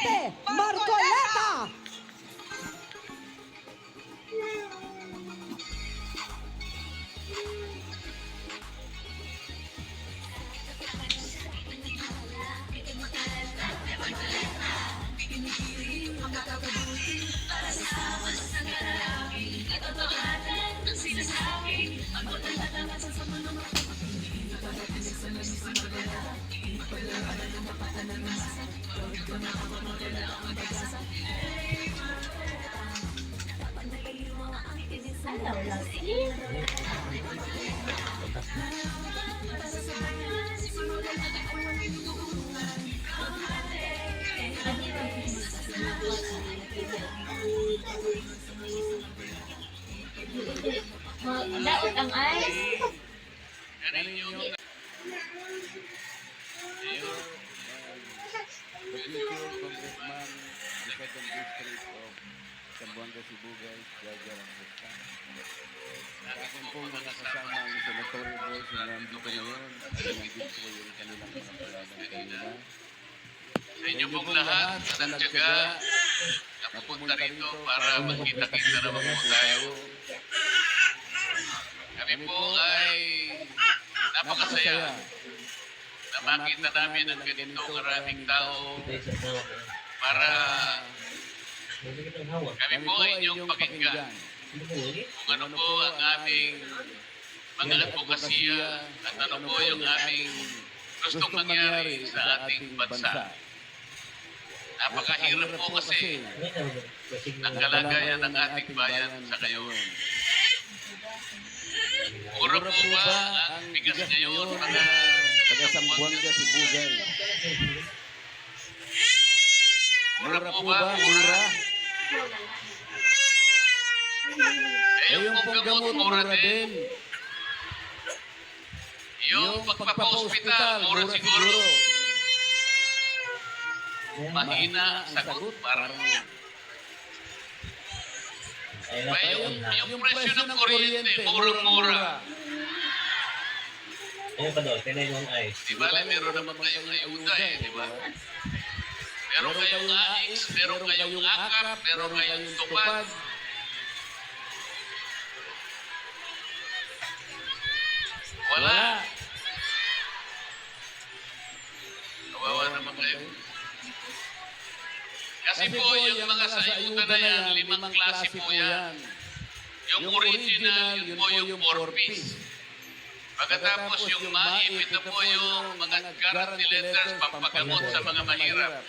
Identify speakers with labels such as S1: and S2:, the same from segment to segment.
S1: Presidente Marcoleta.
S2: Daot ang ice.
S3: The future Congressman, the 2nd District of Zamboanga, Cebu, guys, Jaja Rambusta. Sa akin po mga kasama ang senatorial boys na nandito ngayon, at nandito po yung kanilang mga kalaban kanina.
S4: Sa inyo pong lahat na nagtyaga na pumunta rito para magkita-kita naman po tayo. Kami po ay napakasaya na makita namin ang ganito karaming tao para kami po ay inyong pakinggan. Kung ano po ang aming mga advokasya at ano po yung aming gustong mangyari sa ating bansa. Napakahirap po kasi ang kalagayan ng ating bayan sa ngayon. Puro po ba ang bigas ngayon mga
S3: taga-Zamboanga, Cebu, guys?
S4: Mura
S3: Mura
S4: po
S3: po
S4: ba?
S3: ba? Mura?
S4: Yung pong gamot, mura din. Yung pagpapa-hospital, mura siguro. Mahina ang sagot, parang yung presyo ng kuryente, murang-mura.
S5: Ayun pa doon, tinay mong ice.
S4: Di ba, meron naman kayong ayuda eh, di ba? Meron kayong AIX, meron kayong AKAP, meron kayong tupad. Wala. Kawawa naman kayo. Kasi po, yung mga sa ayuda na yan, 5 klase po yan. Yung original, yun po yung 4-piece. Pagkatapos yung MAIP, ito po yung mga guarantee letters pampagamot sa mga mahirap.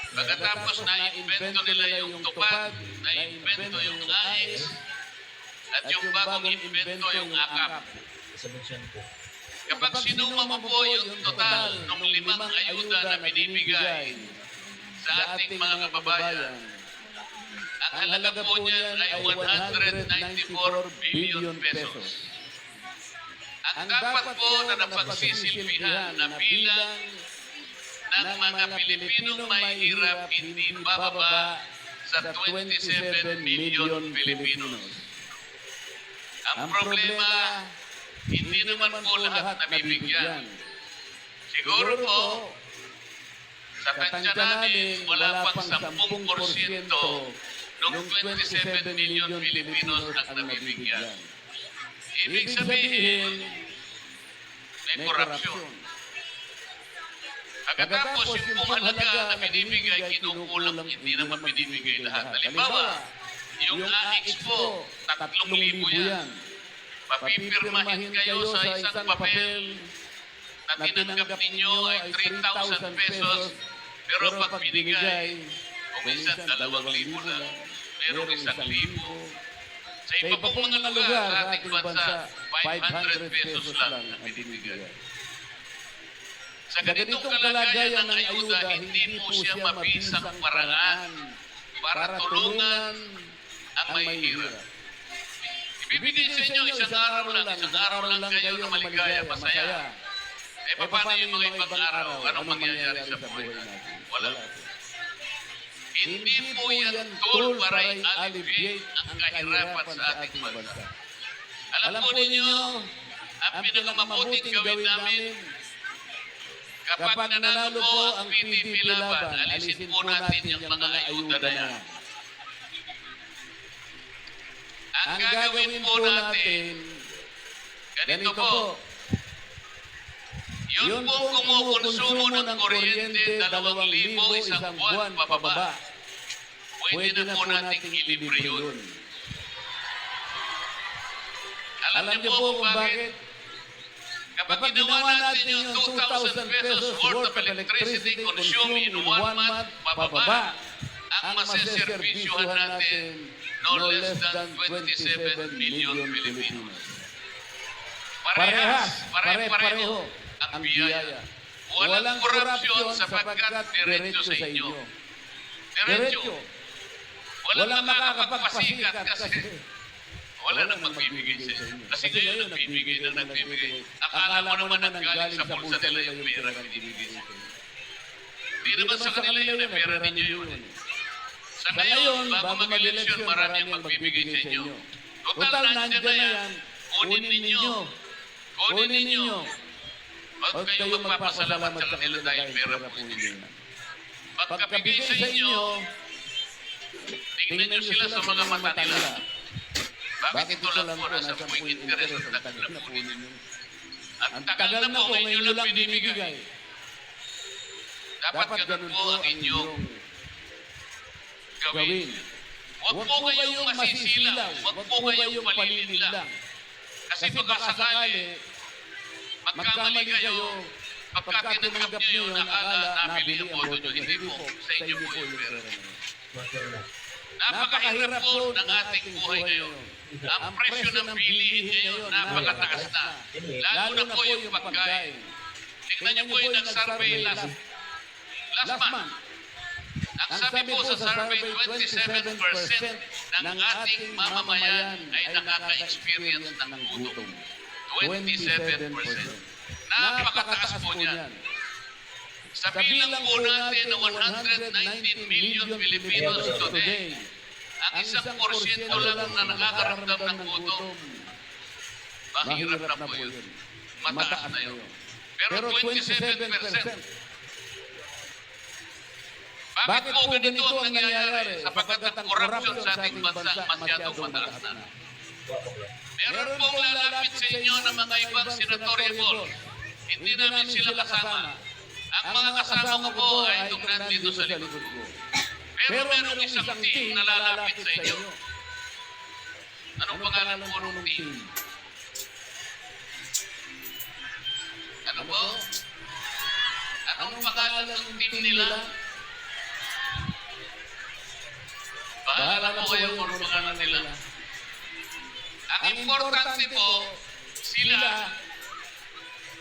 S4: Pagkatapos na-invento nila yung tupad, na-invento yung AIX, at yung bagong invento yung AKAP.
S5: Sabunsyan po.
S4: Kapag sinuma mo po yung total ng 5 ayuda na binibigay sa ating mga kababayan, ang halaga po niyan ay 194 billion pesos. Ang dapat po na napagsisilbihan na bilang ng mga Pilipinong mahihirap hindi bababa sa 27 million Filipinos. Ang problema, hindi naman po lahat nabibigyan. Siguro po, sa tansya namin, wala pang 10% ng 27 million Filipinos ang nabibigyan. Ibig sabihin, may korupsyon. Pagkatapos yung pong halaga na binibigay, kinukulang, hindi naman binibigay lahat. Halimbawa, yung AIX po, 3,000 yan. Papipirmahin kayo sa isang papel na tinanggap ninyo ay 3,000 pesos, pero pag binigay, kung minsan 2,000 lang, merong 1,000. Sa iba pong mga lugar sa ating bansa, 500 pesos lang ang binibigay. Sa ganitong kalagayan ng ayuda, hindi po siya mabisang paraan para tulungan ang mahihirap. Ibibigay sa inyo isang araw lang kayo na maligaya, masaya. Eh, paano yung mga ibang araw? Anong mangyayari sa buhay natin? Wala. Hindi po yan tool para i-alleviate ang kahirapan sa ating bansa. Alam po ninyo, ang pinakamabuting gawin namin Kapag nanalo po ang PDP laban, alisin po natin yung mga ayuda na yan. Ang gagawin po natin, ganito po, yun po kumukonsumo ng kuryente 2,000 isang buwan pababa. Pwede na po nating ilibre yun. Alam niyo po kung bakit? Kapag ginawa natin yung 2,000 pesos worth of electricity consumed in 1 month pababa, ang maseservisyohan natin no less than 27 million Filipinos. Pare-pareho ang biyaya. Walang korupsyon sapagkat diretso sa inyo. Diretso. Walang makakapagpasikat kasi wala nang magbibigay sa inyo. Kasi ngayon, nagbibigay na nagbibigay. Akala mo naman ang galing sa bulsa nila yung pera binibigay sa inyo. Hindi naman sa kanila yun, pera ninyo yun. Sa ngayon, bago mag-eleksyon, marami ang magbibigay sa inyo. Total, nandiyan na yan. Kunin ninyo. Kunin ninyo. Huwag kayong magpapasalamat sa kanila dahil pera po ninyo. Pagkabigay sa inyo, tingnan nyo sila sa mga mata nila. Bakit ito lang po nasa point interest ang tagal na po ninyo? Ang tagal na po ngayon nyo lang binibigay. Dapat ganun po ang inyong gawin. Huwag po kayong masisilaw. Huwag po kayong palilin lang. Kasi baka sakali, magkamali kayo, pagka tinanggap nyo yun, akala nabili ang boto nyo. Hindi po, sa inyo po yung pera nyo. Napakahirap po ng ating buhay ngayon. Ang presyo ng bilihin ngayon, napakataas na. Lalo na po yung pagkain. Tignan nyo po yung nag-survey last month. Ang sabi po sa survey, 27% ng ating mamamayan ay nakaka-experience ng gutom. 27%. Napakataas po niyan. Sa bilang po natin na 119 million Filipinos today, ang 1% lang na nakakaramdam ng gutom, mahirap na po yun. Mataas na yun. Pero 27%. Bakit po ganito ang nangyayari? Sapagkat ang korupsyon sa ating bansa masyadong mataas na. Meron pong lalapit sa inyo ng mga ibang senatorial. Hindi namin sila kasama. Ang mga kasama ko po ay itong nandito sa likod ko. Pero merong isang team na lalapit sa inyo. Anong pangalan po ng team? Ano po? Anong pangalan ng team nila? Bahala po kayo kung anong pangalan nila. Ang importante po, sila,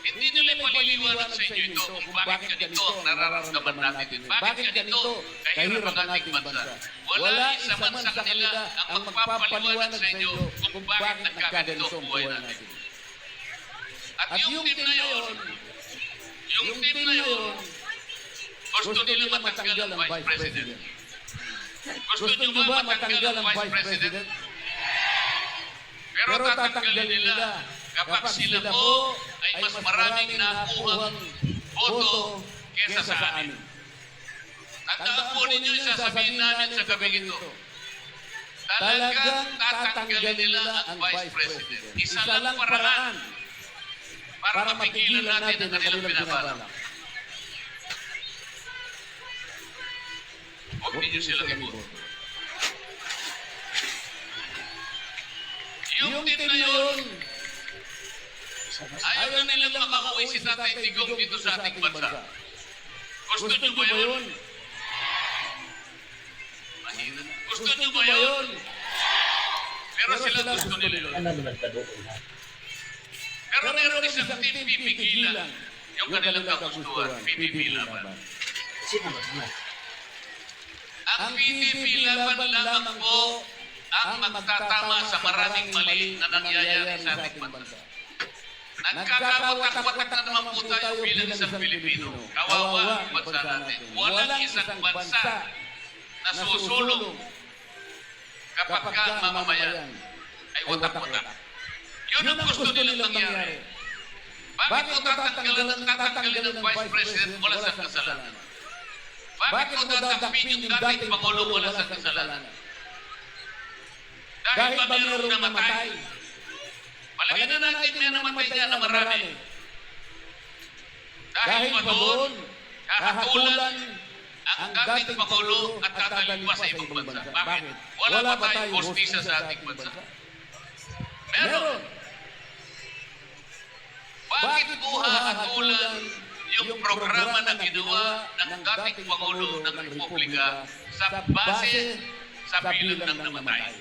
S4: hindi nila paliliwanag sa inyo ito kung bakit ganito ang nararamdaman natin. Bakit ganito kahirap ang ating bansa. Wala isa man sa kanila ang magpapaliwanag sa inyo kung bakit nagkaganito ang buhay natin. At yung team na yun, gusto nila matanggal ang Vice President. Gusto nyo ba matanggal ang Vice President? Pero tatanggalin nila kapag sila po ay mas maraming nakuhang boto kesa sa amin. Tandaan po ninyo yung sasabihin namin sa gabi ito. Talagang tatanggalin nila ang Vice President. Isa lang paraan para mapigilan natin ang kanilang binabalak. Huwag ninyo sila iboto. Yung team na yun, ayaw na nilang makauwi si Tatay Digong dito sa ating bansa. Gusto nyo ba yun? Gusto nyo ba yun? Pero sila gusto nila.
S5: Ano naman nagkadoon na?
S4: Pero meron isang team pipigilan yung kanilang kagustuhan, PDP laban.
S5: Sino ba?
S4: Ang PDP laban lamang po ang magtatama sa maraming mali na nangyayari sa ating bansa. Nagkakawatak-watak na naman po tayo bilang isang Pilipino. Kawawa ang bansa natin. Walang isang bansa na susulong kapag ka mamamayan ay watak-watak. Yun ang gusto nilang mangyari. Bakit mo tatanggalin ng Vice President wala sa kasalanan? Bakit mo dadakpin yung dating Pangulo wala sa kasalanan? Dahil ba mayroong namatay? Palagay na natin may namatay niya na marami. Dahil ba doon, kahatulan ang dating Pangulo at dadalhin pa sa ibang bansa? Bakit? Wala ba tayong hostisa sa ating bansa? Meron. Bakit po hahatulan yung programa na ginawa ng dating Pangulo ng Republika sa base sa bilang ng namatay?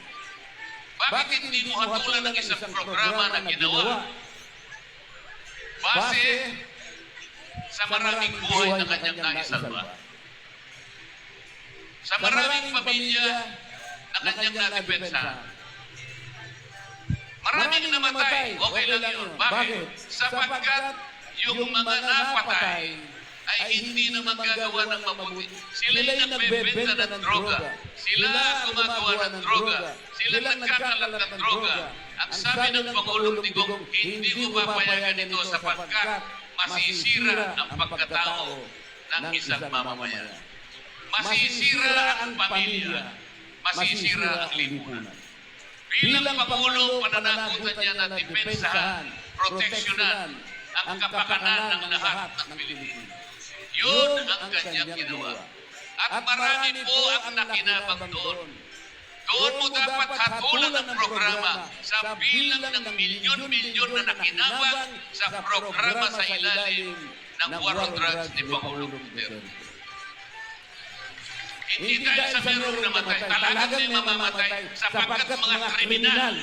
S4: Bakit hindi mo hatulan ng isang programa na ginawa base sa maraming buhay na kanyang naisalba? Sa maraming pamilya na kanyang nadepensahan? Maraming namatay, okay lang yun. Bakit? Sapagkat yung mga napatay ay hindi na magagawa ng mabuti. Sila'y nagbebenta ng droga. Sila gumagawa ng droga. Sila nagkakalat ng droga. Ang sabi ng Pangulong Digong, hindi ko papayagan ito sapagkat masisira ang pagkatao ng isang mamamayan. Masisira ang pamilya. Masisira ang lipunan. Bilang Pangulo, pananagutan niya na depensahan, proteksyonan ang kapakanan ng lahat ng Pilipino. Yun ang kanyang ginawa. At marami po ang nakinabang doon. Doon mo dapat hatulan ang programa sa bilang ng milyon-milyon na nakinabang sa programa sa ilalim ng war on drugs ni Pangulong Duterte. Hindi dahil sa mayroong namatay, talagang may mamamatay sapagkat mga kriminal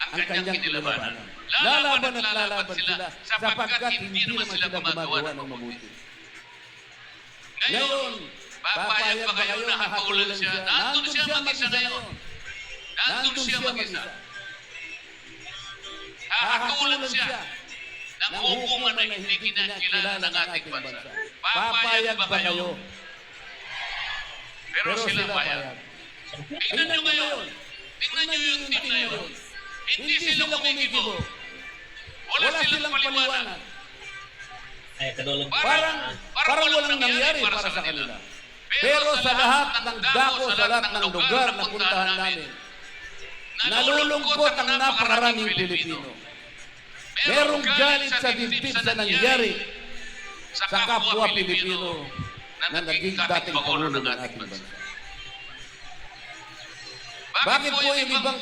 S4: ang kanyang kinilabanan. Lalaban at lalaban sila sapagkat hindi naman sila gumagawa ng mabuti. Ngayon, papayag ba kayo na hatulan siya? Nandun siya mag-isa ngayon. Nandun siya mag-isa. Hahatulan siya ng hukuman na hindi kinakilala ng ating bansa. Papayag ba kayo? Pero sila payag. Tingnan nyo ngayon. Tingnan nyo yung team na yun. Hindi sila kumikibo. Wala silang paliwanag. Parang walang nangyari para sa kanila. Pero sa lahat ng dako, sa lahat ng lugar na puntahan namin, nalulungkot ang napakaraming Pilipino. Merong galit sa dibdib sa nangyari sa kapwa Pilipino na naging dating Pangulo ng ating bansa. Bakit po yung ibang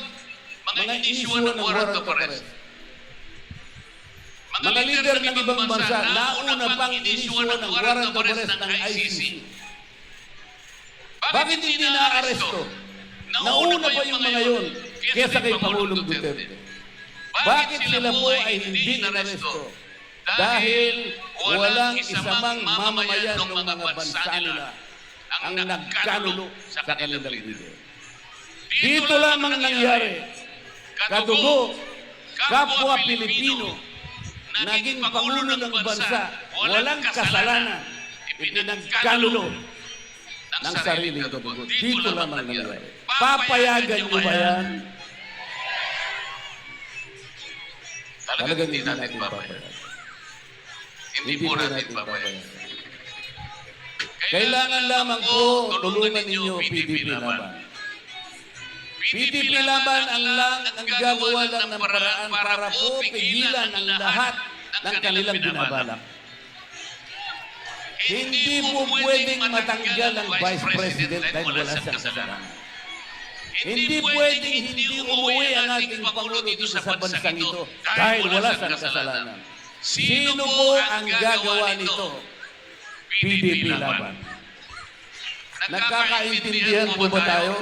S4: mga inisyuan ng warrant of arrest? Mga leader ng ibang bansa, nauna pang inisyuan ng warrant of arrest ng ICC. Bakit hindi na-aresto? Nauna pa yung mga yun kesa kay Pangulong Duterte. Bakit sila po ay hindi na-aresto? Dahil walang isamang mamamayan ng mga bansa nila ang nagkanulo sa kanilang leader. Dito lamang nangyari, kadugo, kapwa Pilipino, naging Pangulo ng bansa, walang kasalanan, ipinagkanulo ng sariling kadugo. Dito lamang nangyari. Papayagan nyo ba yan? Talagang hindi natin papayagan. Hindi po natin papayagan. Kailangan lamang po tulungan ninyo PDP Laban. PDP Laban ang gagawa lang ng paraan para po pigilan ang lahat ng kanilang binabalak. Hindi po pwedeng matanggal ang Vice President dahil wala siyang kasalanan. Hindi pwedeng hindi umuwi ang ating Pangulo dito sa bansang ito dahil wala siyang kasalanan. Sino po ang gagawa nito? PDP Laban. Nagkakaintindihan po ba tayo?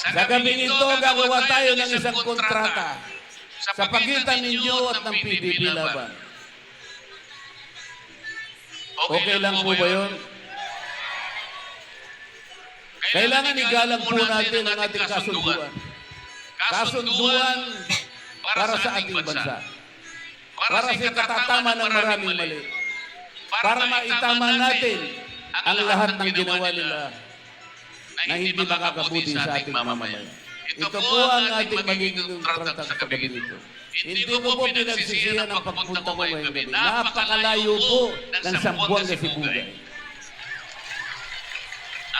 S4: Sa gabing ito, gagawa tayo ng isang kontrata sa pagitan ninyo at ng PDP Laban. Okay lang po ba yun? Kailangan igalang po natin ang ating kasunduan. Kasunduan para sa ating bansa. Para sa katatama ng maraming mali. Para maitama natin ang lahat ng ginawa nila na hindi makakabuti sa ating mamamayan. Ito po ang ating magiging tratag sa gabi ito. Hindi ko po pinagsisihan ang pagpunta ko ngayong gabi. Napakalayo po ng Zamboanga, Sibugay.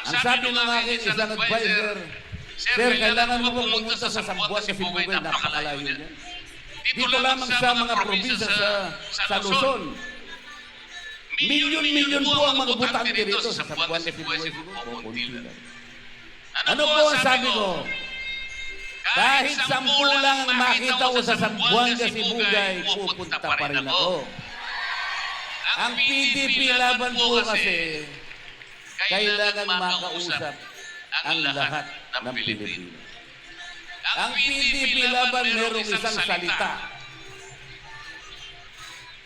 S4: Ang sabi ng aking isang advisor, Sir, kailangan mo pong pumunta sa Zamboanga, Sibugay, napakalayo niya. Dito lamang sa mga probinsya sa Luzon. Milyon-milyon po ang mga butante dito sa Zamboanga, Sibugay. Kunti lang. Ano po ang sabi ko? Kahit 10 lang ang makita ko sa Zamboanga, Sibugay, pupunta pa rin ako. Ang PDP laban po kasi, kailangan makausap ang lahat ng Pilipino. Ang PDP laban merong isang salita.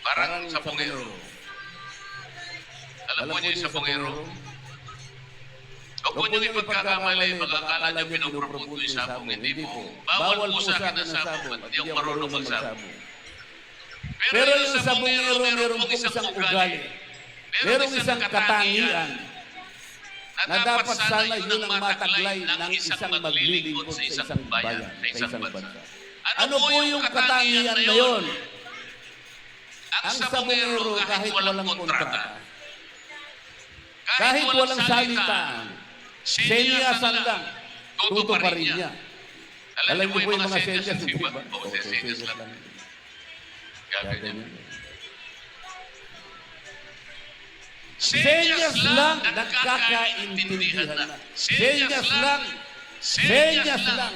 S4: Parang sa Pungero. Alam mo niyo sa Pungero? Huwag po niyo ipagkakamali, makakala niyo pinupropose ko yung sabong. Hindi po. Bawal po sa akin ang sabong at di ako marunong magsabong. Pero yung sabongero, meron pong isang ugali. Merong isang katangian na dapat sana yun ang mataglay ng isang maglilingkod sa isang bayan, sa isang bansa. Ano po yung katangian na yun? Ang sabongero kahit walang kontrata, kahit walang salitaan, senyasan lang, tuto pa rin niya. Alam niyo po yung mga senyas, di ba? Oo, senyas lang. Gagawin niya. Senyas lang, nagkakaintindihan na. Senyas lang, senyas lang.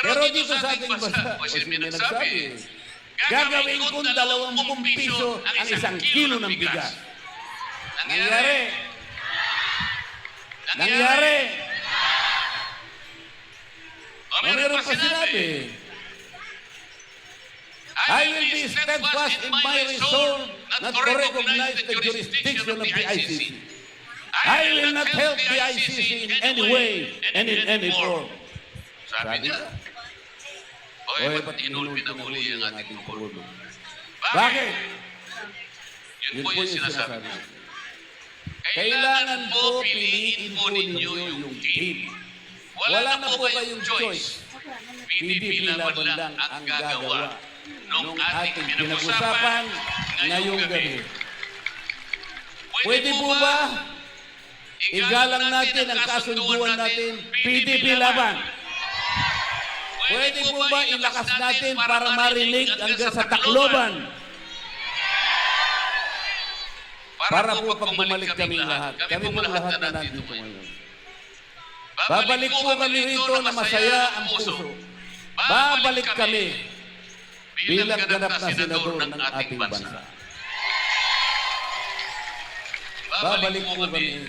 S4: Pero dito sa ating bansa, o sino may nagsabi, gagawin kong 20 piso ang 1 kilo ng bigas. Nangyari. O meron pa sinabi, I will be steadfast in my resolve not to recognize the jurisdiction of the ICC. I will not help the ICC in any way and in any form. Sabi niya. Oy, ba't inulpi na muli ang ating Pangulo? Bakit? Yun po yung sinasabi. Kailangan po piliin po ninyo yung team. Wala na po kayong choice. PDP laban lang ang gagawa nung ating pinag-usapan ngayong gabi. Pwede po ba igalang natin ang kasunduan natin, PDP laban? Pwede po ba ilakas natin para marinig hanggang sa Tacloban? Para po pag bumalik kami lahat, kami po lahat na nandito ngayon. Babalik po kami rito na masaya ang puso. Babalik kami bilang ganap na senador ng ating bansa. Babalik po kami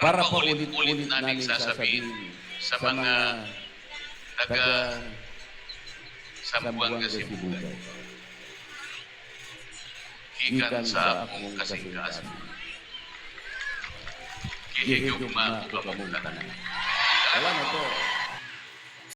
S4: para paulit-ulit namin sasabihin sa mga taga Zamboanga, Sibugay. Gikan sa akong kasing-kasing. Gihigugma ko kamutan. Salamat po.